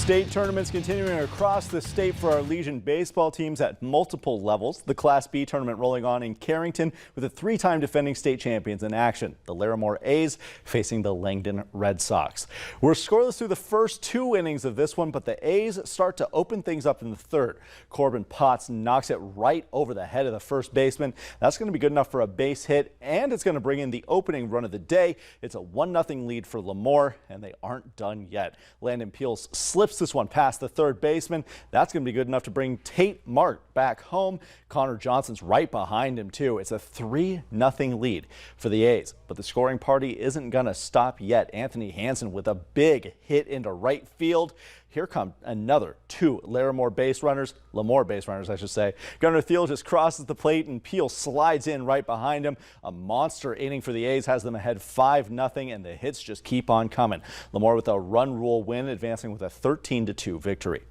State tournaments continuing across the state for our Legion baseball teams at multiple levels. The Class B tournament rolling on in Carrington with the three-time defending state champions in action. The Larimore A's facing the Langdon Red Sox. We're scoreless through the first two innings of this one, but the A's start to open things up in the third. Corbin Potts knocks it right over the head of the first baseman. That's going to be good enough for a base hit, and it's going to bring in the opening run of the day. It's a 1-0 lead for Lemoore, and they aren't done yet. Landon Peels slips this one past the third baseman. That's going to be good enough to bring Tate Mark back home. Connor Johnson's right behind him too. It's a 3-0 lead for the A's, but the scoring party isn't going to stop yet. Anthony Hansen with a big hit into right field. Here come another two Larimore base runners, Lemoore base runners, I should say. Gunnar Thiel just crosses the plate and Peel slides in right behind him. A monster inning for the A's has them ahead 5-0, and the hits just keep on coming. Lemoore with a run rule win, advancing with a 13-2 victory.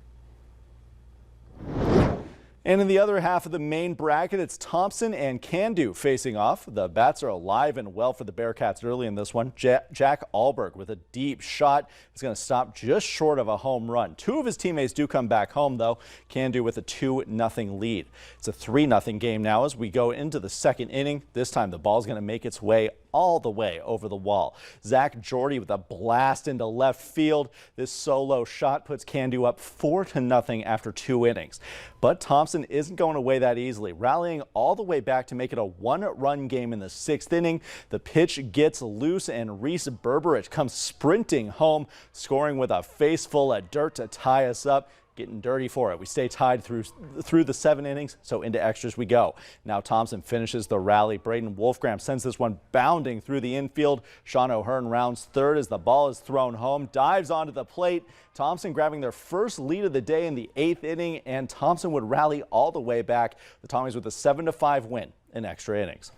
And in the other half of the main bracket, it's Thompson and Cando facing off. The bats are alive and well for the Bearcats early in this one. Jack Alberg with a deep shot is going to stop just short of a home run. Two of his teammates do come back home, though. Cando with a 2-0 lead. It's a 3-0 game now as we go into the second inning. This time the ball's going to make its way all the way over the wall. Zach Jordy with a blast into left field. This solo shot puts Cando up 4-0 after 2 innings. But Thompson isn't going away that easily, rallying all the way back to make it a 1-run game in the 6th inning. The pitch gets loose and Reese Berberich comes sprinting home, scoring with a face full of dirt to tie us up. Getting dirty for it. We stay tied through the 7 innings, so into extras we go. Now Thompson finishes the rally. Braden Wolfgram sends this one bounding through the infield. Sean O'Hearn rounds third as the ball is thrown home, dives onto the plate. Thompson grabbing their first lead of the day in the 8th inning, and Thompson would rally all the way back. The Tommies with a 7-5 win in extra innings.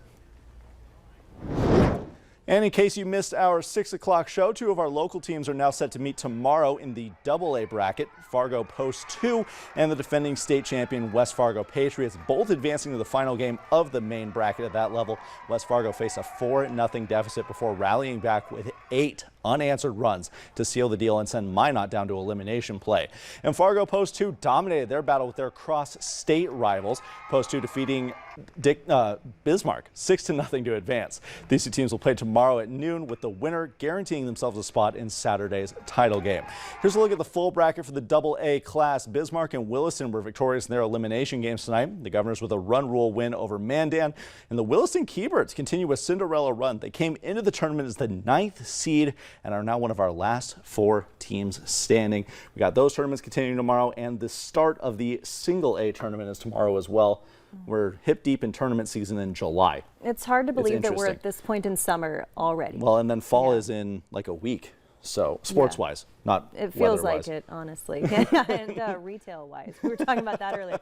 And in case you missed our 6 o'clock show, 2 of our local teams are now set to meet tomorrow in the AA bracket. Fargo Post 2 and the defending state champion West Fargo Patriots, both advancing to the final game of the main bracket at that level. West Fargo faced a 4-0 deficit before rallying back with 8 unanswered runs to seal the deal and send Minot down to elimination play. And Fargo Post 2 dominated their battle with their cross-state rivals. Post 2 defeating Bismarck 6-0 to advance. These two teams will play tomorrow at noon, with the winner guaranteeing themselves a spot in Saturday's title game. Here's a look at the full bracket for the AA class. Bismarck and Williston were victorious in their elimination games tonight. The Governors with a run rule win over Mandan, and the Williston Keybirds continue a Cinderella run. They came into the tournament as the 9th seed and are now one of our last 4 teams standing. We got those tournaments continuing tomorrow, and the start of the single A tournament is tomorrow as well. We're hip deep in tournament season in July. It's hard to believe that we're at this point in summer already. Well, and then fall is in like a week. So sports-wise, not it feels weather-wise. like it, honestly. And retail-wise. We were talking about that earlier.